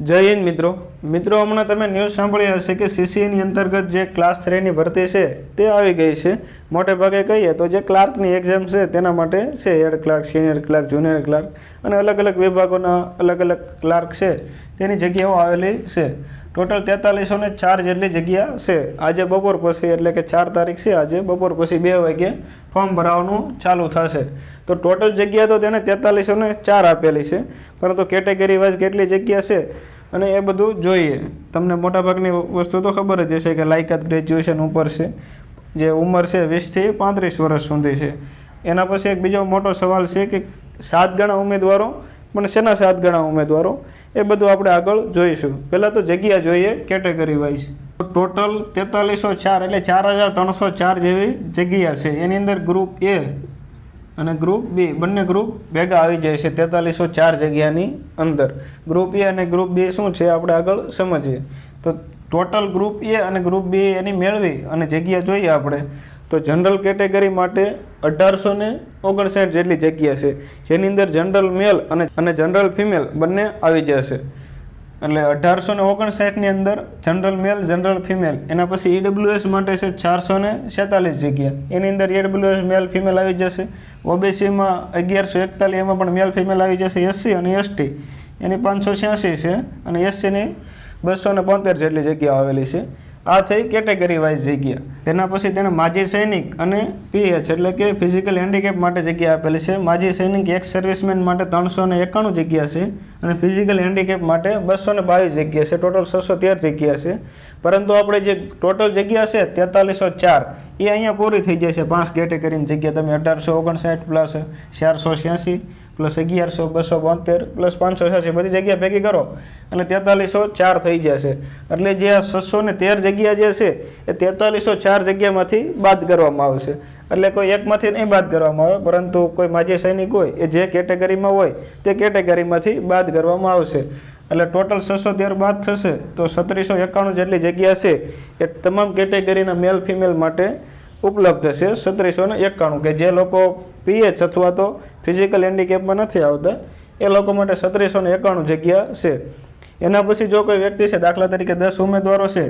જય હિન્દ મિત્રો હમણાં તમે ન્યૂઝ સાંભળી હશે કે સીસીની અંતર્ગત જે ક્લાસ 3ની ભરતી છે તે આવી ગઈ છે. મોટે ભાગે કહીએ તો જે ક્લાર્કની એક્ઝામ છે તેના માટે છે. Head clerk, senior clerk, junior clerk અને અલગ અલગ વિભાગોના અલગ અલગ ક્લાર્ક છે તેની જગ્યાઓ આવેલી છે. ટોટલ 4304 જેટલી જગ્યા છે. આજે બપોર પછી એટલે કે 4 તારીખ છે, આજે બપોર પછી 2 વાગ્યે ફોર્મ ભરાવાનું ચાલુ થશે. તો ટોટલ જગ્યા તો તેને 4304 આપેલી છે, પરંતુ કેટેગરી વાઇઝ કેટલી જગ્યા છે અને એ બધું જોઈએ. તમને મોટાભાગની વસ્તુ તો ખબર જ હશે કે લાયકાત ગ્રેજ્યુએશન ઉપર છે, જે ઉંમર છે 20 થી 35 વર્ષ સુધી છે. એના પછી એક બીજો મોટો સવાલ છે કે 7 ગણા ઉમેદવારો, પણ શેના 7 ગણા ઉમેદવારો, એ બધું આપણે આગળ જોઈશું. પહેલાં તો જગ્યા જોઈએ કેટેગરી વાઇઝ. ટોટલ 4304 એટલે 4304 જેવી જગ્યા છે. એની અંદર ગ્રુપ એ અને ગ્રુપ બી બંને ગ્રુપ ભેગા આવી જાય છે 4304 જગ્યાની અંદર. ગ્રુપ એ અને ગ્રુપ બી શું છે આપણે આગળ સમજીએ. તો ટોટલ ગ્રુપ એ અને ગ્રુપ બી એની મેળવી અને જગ્યા જોઈએ આપણે તો જનરલ કેટેગરી માટે 1859 જેટલી જગ્યા છે, જેની અંદર જનરલ મેલ અને જનરલ ફિમેલ બંને આવી જશે. એટલે 1859ની અંદર જનરલ મેલ, જનરલ ફિમેલ. એના પછી ઈડબ્લ્યુએસ માટે છે 446 જગ્યા, એની અંદર ઈડબ્લ્યુએસ મેલ ફિમેલ આવી જશે. ઓબીસીમાં 1141, એમાં પણ મેલ ફિમેલ આવી જશે. એસસી અને એસટી એની 586 છે અને એસસીની 272 જેટલી જગ્યા આવેલી છે. આ થઈ કેટેગરી વાઇઝ જગ્યા. તેના પછી તેને માજી સૈનિક અને પીએચ એટલે કે ફિઝિકલ હેન્ડીકેપ માટે જગ્યા આપેલી છે. માજી સૈનિક એક્સ સર્વિસમેન માટે 391 જગ્યા છે અને ફિઝિકલ હેન્ડીકેપ માટે 222 જગ્યા છે. ટોટલ 613 જગ્યા છે. પરંતુ આપણે જે ટોટલ જગ્યા છે 4304 એ અહીંયા પૂરી થઈ જાય છે. 5 કેટેગરીની જગ્યા તમે 1859 પ્લસ 486 પ્લસ 1100, 272 પ્લસ 586 બધી જગ્યા ભેગી કરો અને 4304 થઈ જશે. એટલે જે આ 613 જગ્યા જે છે એ 4304 જગ્યામાંથી બાદ કરવામાં આવશે. એટલે કોઈ એકમાંથી નહીં બાદ કરવામાં આવે, પરંતુ કોઈ માજી સૈનિક હોય એ જે કેટેગરીમાં હોય તે કેટેગરીમાંથી બાદ કરવામાં આવશે. એટલે ટોટલ 613 બાદ થશે તો 3791 જેટલી જગ્યા છે એ તમામ કેટેગરીના મેલ ફિમેલ માટે ઉપલબ્ધ છે. 3791 કે જે લોકો પીએચ અથવા તો ફિઝિકલ હેન્ડીકેપમાં નથી આવતા એ લોકો માટે 3791 જગ્યા છે. એના પછી જો કોઈ વ્યક્તિ છે, દાખલા તરીકે 10 ઉમેદવારો છે,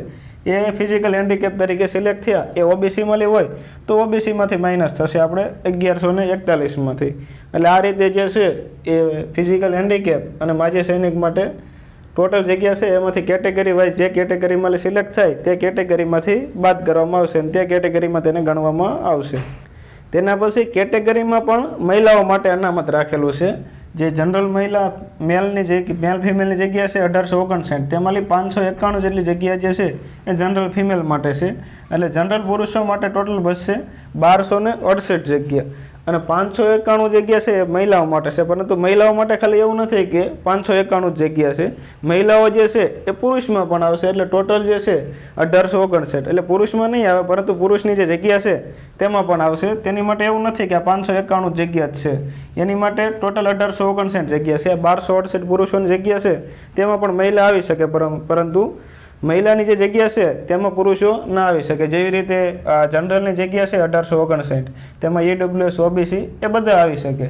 એ ફિઝિકલ હેન્ડીકેપ તરીકે સિલેક્ટ થયા, એ ઓબીસીમાં હોય તો ઓબીસીમાંથી માઇનસ થશે આપણે 1141માંથી. એટલે આ રીતે જે છે એ ફિઝિકલ હેન્ડીકેપ અને માજી સૈનિક માટે ટોટલ જગ્યા છે એમાંથી કેટેગરી વાઇઝ જે કેટેગરીમાં સિલેક્ટ થાય તે કેટેગરીમાંથી બાદ કરવામાં આવશે અને તે કેટેગરીમાં તેને ગણવામાં આવશે. તેના પછી કેટેગરીમાં પણ મહિલાઓ માટે અનામત રાખેલું છે. જે જનરલ મહિલા મેલની જે મેલ ફિમેલની જગ્યા છે 1859, તેમાંથી 591 જેટલી જગ્યા જે છે એ જનરલ ફિમેલ માટે છે. એટલે જનરલ પુરુષો માટે ટોટલ બસશે 1268 જગ્યા અને 591 જગ્યા છે એ મહિલાઓ માટે છે. પરંતુ મહિલાઓ માટે ખાલી એવું નથી કે 591 જગ્યા છે, મહિલાઓ જે છે એ પુરુષમાં પણ આવશે. એટલે ટોટલ જે છે 1859, એટલે પુરુષમાં નહીં આવે પરંતુ પુરુષની જે જગ્યા છે તેમાં પણ આવશે. તેની માટે એવું નથી કે આ 591 જગ્યા જ છે, એની માટે ટોટલ 1859 જગ્યા છે. 1268 પુરુષોની જગ્યા છે તેમાં પણ મહિલા આવી શકે, પરંતુ મહિલાની જે જગ્યા છે તેમાં પુરુષો ના આવી શકે. જેવી રીતે જનરલની જગ્યા છે 1859, તેમાં ઈડબ્લ્યુએસ, ઓબીસી એ બધા આવી શકે.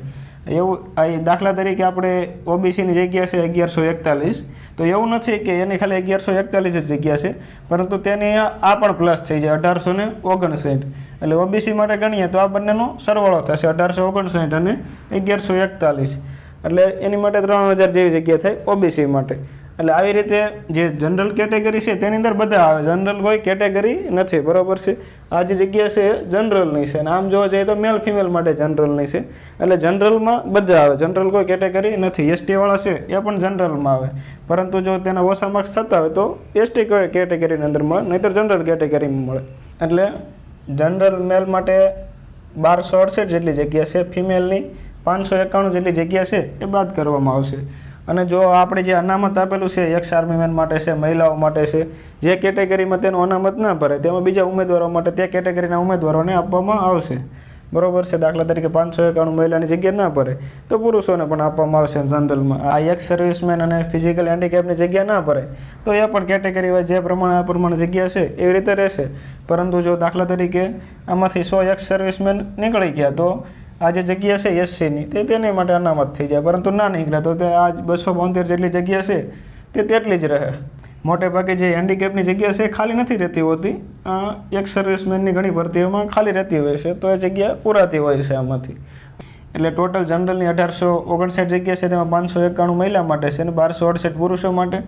એવું દાખલા તરીકે આપણે ઓબીસીની જગ્યા છે 1141, તો એવું નથી કે એની ખાલી 1141 જ જગ્યા છે, પરંતુ તેની આ પણ પ્લસ થઈ જાય 1859. એટલે ઓબીસી માટે ગણીએ તો આ બંનેનો સરવાળો થશે 1859 અને 1141. એટલે એની માટે 3000 જેવી જગ્યા થાય ઓબીસી માટે. એટલે આવી રીતે જે જનરલ કેટેગરી છે તેની અંદર બધા આવે, જનરલ કોઈ કેટેગરી નથી, બરાબર છે. આ જે જગ્યા છે એ જનરલની છે અને આમ જોવા જઈએ તો મેલ ફિમેલ માટે જનરલની છે. એટલે જનરલમાં બધા આવે, જનરલ કોઈ કેટેગરી નથી. એસટીવાળા છે એ પણ જનરલમાં આવે, પરંતુ જો તેના ઓછા માર્ક્સ થતા હોય તો એસટી કેટેગરીની અંદર મળે, નહીંતર જનરલ કેટેગરીમાં મળે. એટલે જનરલ મેલ માટે 1268 જેટલી જગ્યા છે, ફિમેલની 591 જેટલી જગ્યા છે એ બાદ કરવામાં આવશે. અને જો આપણે જે અનામત આપેલું છે એક્સ આર્મીમેન માટે છે, મહિલાઓ માટે છે, જે કેટેગરીમાં તેનું અનામત ના ભરે તેમાં બીજા ઉમેદવારો માટે તે કેટેગરીના ઉમેદવારોને આપવામાં આવશે, બરાબર છે. દાખલા તરીકે 591 મહિલાની જગ્યા ના ભરે તો પુરુષોને પણ આપવામાં આવશે જનરલમાં. આ એક્સ સર્વિસમેન અને ફિઝિકલ હેન્ડીકેપની જગ્યા ના ભરે તો એ પણ કેટેગરી વાઇઝ જે પ્રમાણે આ પ્રમાણે જગ્યા છે એવી રીતે રહેશે. પરંતુ જો દાખલા તરીકે આમાંથી 100 એક્સ સર્વિસમેન નીકળી ગયા તો આ જે જગ્યા છે એસસીની તેની માટે અનામત થઈ જાય, પરંતુ ના નીકળે તો તે આ 272 જેટલી જગ્યા છે તે તેટલી જ રહે. મોટે ભાગે જે હેન્ડીકેપની જગ્યા છે એ ખાલી નથી રહેતી હોતી. એક્સ સર્વિસમેનની ઘણી ભરતીઓમાં ખાલી રહેતી હોય છે, તો એ જગ્યા પૂરાતી હોય છે આમાંથી. એટલે ટોટલ જનરલની 1859 જગ્યા છે, તેમાં 591 મહિલા માટે છે અને 1268 પુરુષો માટે.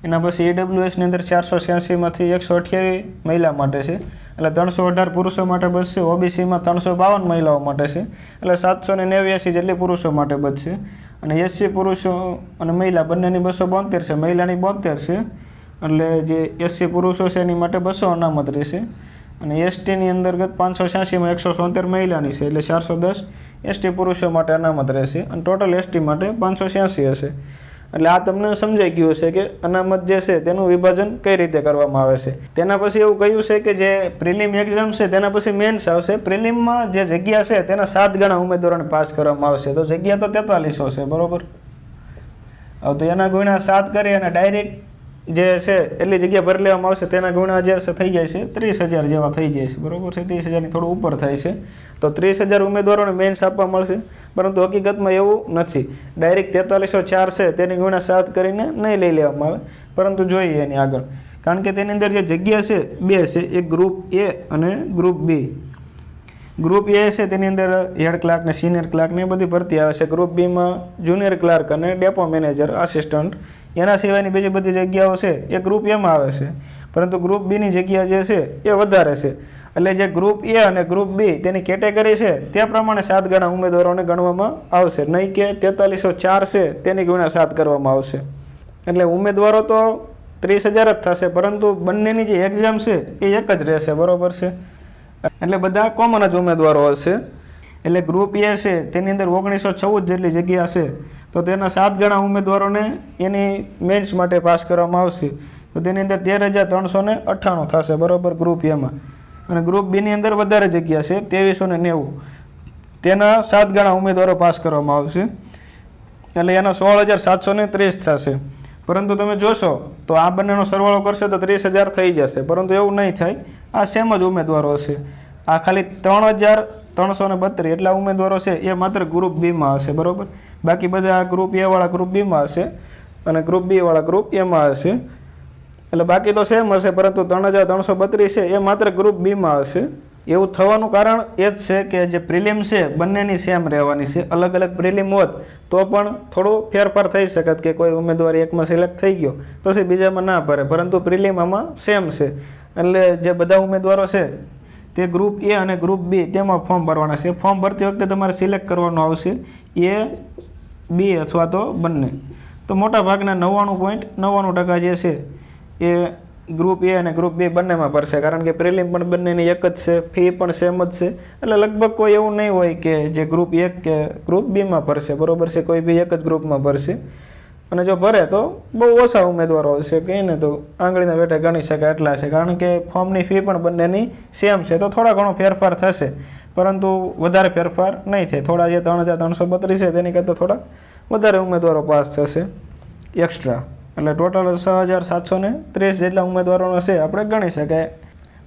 એના પછી EWSની અંદર 486માંથી 128 મહિલા માટે છે, એટલે 318 પુરુષો માટે બચશે. OBCમાં 352 મહિલાઓ માટે છે, એટલે 789 જેટલી પુરુષો માટે બચશે. અને SC પુરુષો અને મહિલા બંનેની 272 છે, મહિલાની 72 છે, એટલે જે SC પુરુષો છે એની માટે 200 અનામત રહેશે. અને STની અંતર્ગત 586માં 173 મહિલાની છે, એટલે 410 ST પુરુષો માટે અનામત રહેશે અને ટોટલ ST માટે 586 હશે. એટલે આ તમને સમજાઈ ગયું હશે કે અનામત જે છે તેનું વિભાજન કઈ રીતે કરવામાં આવે છે. તેના પછી એવું કહ્યું છે કે જે પ્રિલિમ એક્ઝામ છે તેના પછી મેન્સ આવશે. પ્રિલિમમાં જે જગ્યા છે તેના 7 ગણા ઉમેદવારોને પાસ કરવામાં આવશે. તો જગ્યા તો 4300 છે, બરાબર. હવે તો એના ગુણ્યા 7 કરી અને ડાયરેક્ટ જે છે એટલી જગ્યા ભરી લેવામાં આવશે. તેના ગુણ્યા જે થઈ જાય છે 30,000 જેવા થઈ જાય છે, બરાબર છે. 30,000ની થોડું ઉપર થાય છે. તો 30,000 ઉમેદવારોને મેન્સ આપવા મળશે, પરંતુ હકીકતમાં એવું નથી. ડાયરેક્ટ 4304 છે તેની ગુણ્યા 7 કરીને નહીં લઈ લેવામાં આવે, પરંતુ જોઈએ એની આગળ. કારણ કે તેની અંદર જે જગ્યા છે 2 છે, એક ગ્રુપ A અને ગ્રુપ B. ગ્રુપ A છે તેની અંદર હેડ ક્લાર્ક ને સિનિયર ક્લાર્ક ને એ બધી ભરતી આવે છે. ગ્રુપ બીમાં જુનિયર ક્લાર્ક અને ડેપો મેનેજર, આસિસ્ટન્ટ. એના સિવાયની બીજી બધી જગ્યાઓ છે એ ગ્રુપ Aમાં આવે છે, પરંતુ ગ્રુપ Bની જગ્યા જે છે એ વધારે છે. એટલે જે ગ્રુપ A અને ગ્રુપ B તેની કેટેગરી છે તે પ્રમાણે 7 ગણા ઉમેદવારોને ગણવામાં આવશે, નહીં કે 4304 છે તેની ગુણ્યા 7 કરવામાં આવશે. એટલે ઉમેદવારો તો 30,000 જ થશે, પરંતુ બંનેની જે એક્ઝામ છે એ એક જ રહેશે, બરાબર છે. એટલે બધા કોમન જ ઉમેદવારો હશે. એટલે ગ્રુપ A છે તેની અંદર 1914 જેટલી જગ્યા છે, તો તેના 7 ગણા ઉમેદવારોને એની મેન્સ માટે પાસ કરવામાં આવશે. તો તેની અંદર 13,398 થશે, બરાબર, ગ્રુપ Aમાં. અને ગ્રુપ Bની અંદર વધારે જગ્યા છે, 2390. તેના 7 ગણા ઉમેદવારો પાસ કરવામાં આવશે, એટલે એના 16,730 થશે. પરંતુ તમે જોશો તો આ બંનેનો સરવાળો કરશે તો 30,000 થઈ જશે, પરંતુ એવું નહીં થાય. આ સેમ જ ઉમેદવારો હશે. આ ખાલી 3,332 એટલા ઉમેદવારો છે એ માત્ર ગ્રુપ Bમાં હશે, બરાબર. બાકી બધા ગ્રુપ A વાળા ગ્રુપ Bમાં હશે અને ગ્રુપ B વાળા ગ્રુપ Aમાં હશે. એટલે બાકી તો સેમ હશે, પરંતુ 3,332 છે એ માત્ર ગ્રુપ Bમાં હશે. એવું થવાનું કારણ એ જ છે કે જે પ્રિલિમ છે બંનેની સેમ રહેવાની છે. અલગ અલગ પ્રિલિમ હોત તો પણ થોડો ફેરફાર થઈ શકત કે કોઈ ઉમેદવાર એકમાં સિલેક્ટ થઈ ગયો પછી બીજામાં ના ભરે, પરંતુ પ્રિલિમ આમાં સેમ છે. એટલે જે બધા ઉમેદવારો છે તે ગ્રુપ A અને ગ્રુપ B તેમાં ફોર્મ ભરવાના છે. ફોર્મ ભરતી વખતે તમારે સિલેક્ટ કરવાનું આવશે A, B અથવા તો બંને. તો મોટા ભાગના 99.99% જે છે એ ગ્રુપ A અને ગ્રુપ B બંનેમાં ભરશે, કારણ કે પ્રિલિમ પણ બંનેની એક જ છે, ફી પણ સેમ જ છે. એટલે લગભગ કોઈ એવું નહીં હોય કે જે ગ્રુપ 1 કે ગ્રુપ Bમાં ભરશે, બરાબર છે. કોઈ બી એક જ ગ્રુપમાં ભરશે. અને જો ભરે તો બહુ ઓછા ઉમેદવારો હશે, કહીને તો આંગળીના વેઢે ગણી શકાય એટલા છે, કારણ કે ફોર્મની ફી પણ બંનેની સેમ છે. તો થોડા ઘણો ફેરફાર થશે, પરંતુ વધારે ફેરફાર નહીં થાય. થોડા જે 3,332 છે તેની કરતાં થોડા વધારે ઉમેદવારો પાસ થશે એક્સ્ટ્રા. એટલે ટોટલ 6,730 જેટલા ઉમેદવારોનો છે આપણે ગણી શકાય.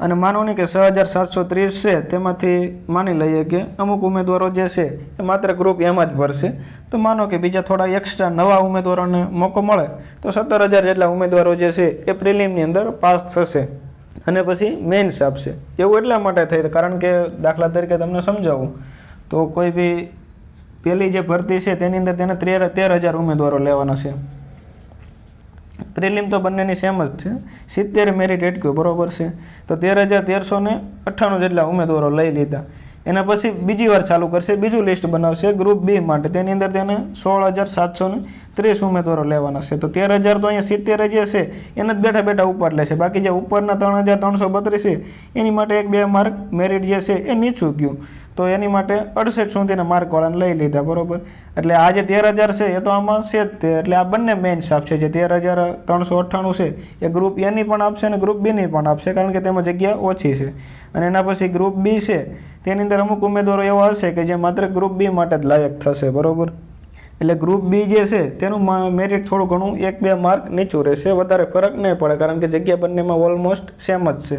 અને માનો નહીં કે 6,730 છે તેમાંથી માની લઈએ કે અમુક ઉમેદવારો જે છે એ માત્ર ગ્રુપ Aમાં જ ભરશે. તો માનો કે બીજા થોડા એક્સ્ટ્રા નવા ઉમેદવારોને મોકો મળે તો 17,000 જેટલા ઉમેદવારો જે છે એ પ્રિલિમની અંદર પાસ થશે અને પછી મેન્સ આપશે. એવું એટલા માટે થઈ, કારણ કે દાખલા તરીકે તમને સમજાવું તો કોઈ બી પહેલી જે ભરતી છે તેની અંદર તેને 13,000 ઉમેદવારો લેવાના છે. પ્રિલિમ તો બંનેની સેમ જ છે, 70 મેરિટ એટક્યુ, બરાબર છે. તો 13,1398 જેટલા ઉમેદવારો લઈ લીધા. એના પછી બીજી વાર ચાલુ કરશે, બીજું લિસ્ટ બનાવશે ગ્રુપ B માટે. તેની અંદર તેને 16,730 ઉમેદવારો લેવાના છે. તો 13,000 તો અહીંયા 70 જે છે એને જ બેઠા બેઠા ઉપર લેશે. બાકી જે ઉપરના 3,332 છે એની માટે 1-2 માર્ક મેરિટ જે છે એ નીચું ગયું, તો એની માટે 68 સુધીના માર્કવાળાને લઈ લીધા, બરાબર. એટલે આ જે 13,000 છે એ તો આમાં છે જ તે. એટલે આ બંને મેન્સ આપશે. જે 13,398 છે એ ગ્રુપ Aની પણ આપશે અને ગ્રુપ Bની પણ આપશે, કારણ કે તેમાં જગ્યા ઓછી છે. અને એના પછી ગ્રુપ B છે તેની અંદર અમુક ઉમેદવારો એવા હશે કે જે માત્ર ગ્રુપ B માટે જ લાયક થશે, બરાબર. એટલે ગ્રુપ B જે છે તેનું મેરિટ થોડું ઘણું 1-2 માર્ક નીચું રહેશે, વધારે ફરક નહીં પડે, કારણ કે જગ્યા બંનેમાં ઓલમોસ્ટ સેમ જ છે.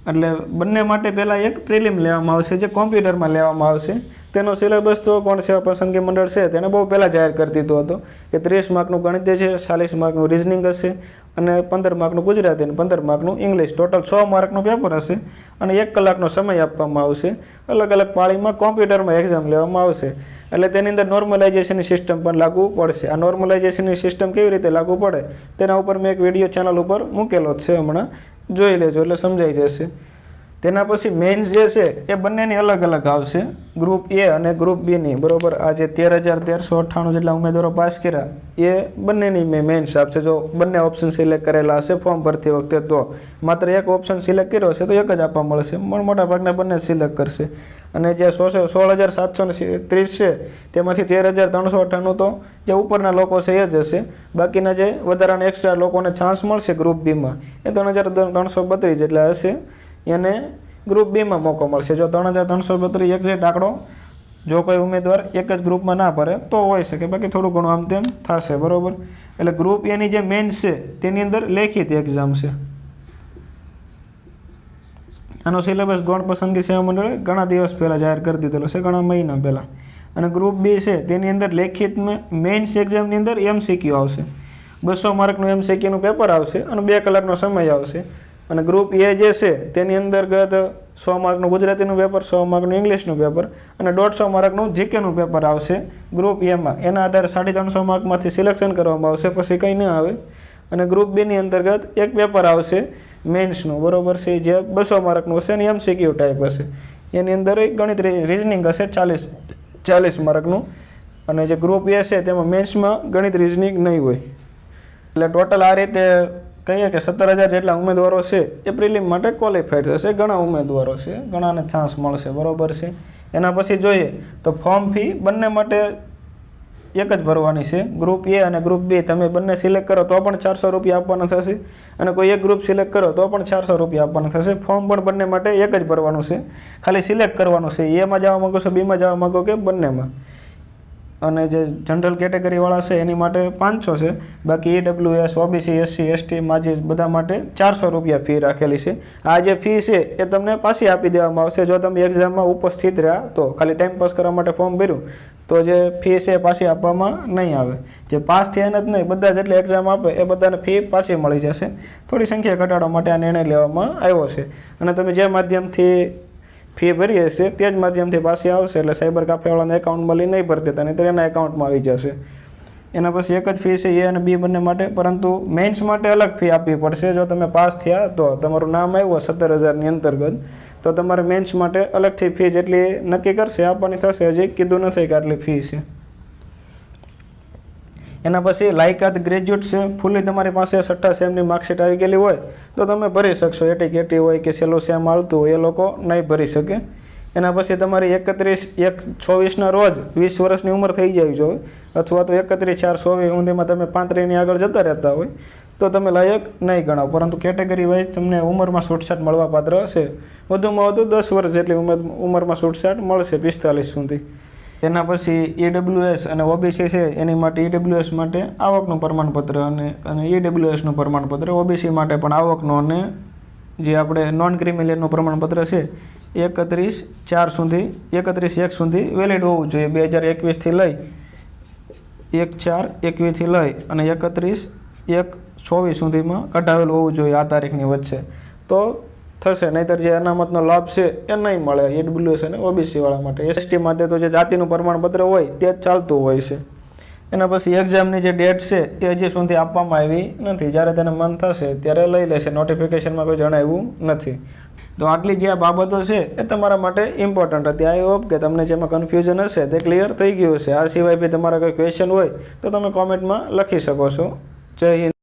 એટલે બંને માટે પહેલાં એક પ્રિલિમ લેવામાં આવશે જે કોમ્પ્યુટરમાં લેવામાં આવશે. તેનો સિલેબસ તો ગૌણ સેવા પસંદગી મંડળ છે તેને બહુ પહેલાં જાહેર કરી દીધો હતો કે 30 માર્કનું ગણિત છે, 40 માર્કનું રિઝનિંગ હશે અને 15 માર્કનું ગુજરાતી અને 15 માર્કનું ઇંગ્લિશ, ટોટલ 100 માર્કનું પેપર હશે અને 1 કલાકનો સમય આપવામાં આવશે. અલગ અલગ પાળીમાં કોમ્પ્યુટરમાં એક્ઝામ લેવામાં આવશે. એટલે તેની અંદર નોર્મલાઇઝેશનની સિસ્ટમ પણ લાગુ પડશે. આ નોર્મલાઇઝેશનની સિસ્ટમ કેવી રીતે લાગુ પડે તેના ઉપર મેં એક વિડીયો ચેનલ ઉપર મૂકેલો જ છે, હમણાં જોઈ લેજો એટલે સમજાઈ જશે. તેના પછી મેન્સ જે છે એ બંનેની અલગ અલગ આવશે, ગ્રુપ એ અને ગ્રુપ બીની. બરાબર, આ જે 13,1398 જેટલા ઉમેદવારો પાસ કર્યા એ બંનેની મેં મેન્સ આપશે. જો બંને ઓપ્શન સિલેક્ટ કરેલા હશે ફોર્મ ભરતી વખતે તો માત્ર એક ઓપ્શન સિલેક્ટ કર્યો હશે તો એક જ આપવા મળશે, પણ મોટાભાગના બંને સિલેક્ટ કરશે. અને જે 16,730 છે તેમાંથી 13,398 તો જે ઉપરના લોકો છે એ જ હશે. બાકીના જે વધારાના એક્સ્ટ્રા લોકોને ચાન્સ મળશે ગ્રુપ બીમાં એ 3,332 જેટલા હશે, એને ગ્રુપ બીમાં મોકો મળશે. જો 3,332 એક્ઝેક્ટ આંકડો જો કોઈ ઉમેદવાર એક જ ગ્રુપમાં ના ભરે તો હોઈ શકે, બાકી થોડું ઘણું આમ તેમ થશે. બરાબર, એટલે ગ્રુપ એની જે મેન્સ છે તેની અંદર લેખિત એક્ઝામ છે. આનો સિલેબસ ગૌણ પસંદગી સેવા મંડળે ઘણા દિવસ પહેલાં જાહેર કરી દીધેલો છે, ઘણા મહિના પહેલાં. અને ગ્રુપ બી છે તેની અંદર લેખિત મેન્સ એક્ઝામની અંદર MCQ આવશે, 200 માર્કનું MCQનું પેપર આવશે અને 2 કલાકનો સમય આવશે. અને ગ્રુપ એ જે છે તેની અંતર્ગત 100 માર્કનું ગુજરાતીનું પેપર, 100 માર્કનું ઇંગ્લિશનું પેપર અને 150 માર્કનું જીકેનું પેપર આવશે ગ્રુપ એમાં. એના આધારે 350 માર્કમાંથી સિલેક્શન કરવામાં આવશે, પછી કંઈ ન આવે. અને ગ્રુપ બીની અંતર્ગત એક પેપર આવશે મેન્સનું, બરાબર છે, જે 200 માર્કનું હશે અને MCQ ટાઈપ હશે. એની અંદર એક ગણિત રિઝનિંગ હશે 40 માર્કનું. અને જે ગ્રુપ એ છે તેમાં મેન્સમાં ગણિત રિઝનિંગ નહીં હોય. એટલે ટોટલ આ રીતે કહીએ કે 17,000 જેટલા ઉમેદવારો છે એ પ્રિલિમ માટે ક્વોલિફાઈડ થશે. ઘણા ઉમેદવારો છે, ઘણાને ચાન્સ મળશે. બરાબર છે. એના પછી જોઈએ તો ફોર્મ ફી બંને માટે એક જ ભરવાની છે. ગ્રુપ એ અને ગ્રુપ બી તમે બંને સિલેક્ટ કરો તો પણ 400 રૂપિયા આપવાના થશે અને કોઈ એક ગ્રુપ સિલેક્ટ કરો તો પણ 400 રૂપિયા આપવાના થશે. ફોર્મ પણ બંને માટે એક જ ભરવાનું છે, ખાલી સિલેક્ટ કરવાનું છે એમાં જવા માગો છો, બીમાં જવા માગો કે બંનેમાં. અને જે જનરલ કેટેગરીવાળા છે એની માટે 500 છે, બાકી EWS, OBC, SC, ST માજી બધા માટે 400 રૂપિયા ફી રાખેલી છે. આ જે ફી છે એ તમને પાછી આપી દેવામાં આવશે જો તમે એક્ઝામમાં ઉપસ્થિત રહ્યા તો. ખાલી ટાઈમ પાસ કરવા માટે ફોર્મ ભર્યું તો જે ફી છે પાછી આપવામાં નહીં આવે. જે પાસ થયા જ નહીં, બધા જેટલી એક્ઝામ આપે એ બધાને ફી પાછી મળી જશે. થોડી સંખ્યા ઘટાડવા માટે આ નિર્ણય લેવામાં આવ્યો છે. અને તમે જે માધ્યમથી ફી ભરી હશે તે જ માધ્યમથી પાછી આવશે, એટલે સાયબર કાફેવાળાને એકાઉન્ટમાં લઈ નહીં ભરતી હતા, નહીં એના એકાઉન્ટમાં આવી જશે. એના પછી એક જ ફી છે એ અને બી બંને માટે, પરંતુ મેન્સ માટે અલગ ફી આપવી પડશે. જો તમે પાસ થયા તો તમારું નામ આવ્યું 17,000ની અંતર્ગત તો તમારે મેન્સ માટે અલગથી ફી જેટલી નક્કી કરશે આપવાની થશે. હજી કીધું નથી કે આટલી ફી છે. એના પછી લાયકાત ગ્રેજ્યુએટ છે, ફૂલી તમારી પાસે 6ઠ્ઠા સેમની માર્કશીટ આવી ગયેલી હોય તો તમે ભરી શકશો. એટી હોય કે છેલ્લું સેમ આવતું હોય એ લોકો નહીં ભરી શકે. એના પછી તમારી 31/1/24ના રોજ 20 વર્ષની ઉંમર થઈ જવી જોઈએ, અથવા તો 31/4/24 સુધીમાં તમે 35ની આગળ જતા રહેતા હોય તો તમે લાયક નહીં ગણાવો. પરંતુ કેટેગરી વાઇઝ તમને ઉંમરમાં છૂટછાટ મળવા પાત્ર હશે. વધુમાં વધુ 10 વર્ષ જેટલી ઉંમરમાં છૂટછાટ મળશે, 45 સુધી. એના પછી EWS અને OBC છે એની માટે EWS માટે આવકનું પ્રમાણપત્ર અને EWSનું પ્રમાણપત્ર, OBC માટે પણ આવકનું અને જે આપણે નોન ક્રિમિનલનું પ્રમાણપત્ર છે 31/4 સુધી 31/1 સુધી વેલિડ હોવું જોઈએ. 2021થી લઈ 1/4/21થી લઈ અને 31/1/24 સુધીમાં કઢાવેલું હોવું જોઈએ આ તારીખની વચ્ચે તો થશે. નહીંતર જે અનામતનો લાભ છે એ નહીં મળે EWS અને OBC વાળા માટે. ST માટે તો જે જાતિનું પ્રમાણપત્ર હોય તે જ ચાલતું હોય છે. એના પછી એક્ઝામની જે ડેટ છે એ હજી સુધી આપવામાં આવી નથી. જ્યારે તેને મન થશે ત્યારે લઈ લેશે, નોટિફિકેશનમાં કોઈ જણાવ્યું નથી. તો આટલી જે આ બાબતો છે એ તમારા માટે ઇમ્પોર્ટન્ટ હતી. આઈ હોપ કે તમને જેમાં કન્ફ્યુઝન હશે તે ક્લિયર થઈ ગયું હશે. આ સિવાય બી તમારા કોઈ ક્વેશ્ચન હોય તો તમે કોમેન્ટમાં લખી શકો છો. જય હિન્દ.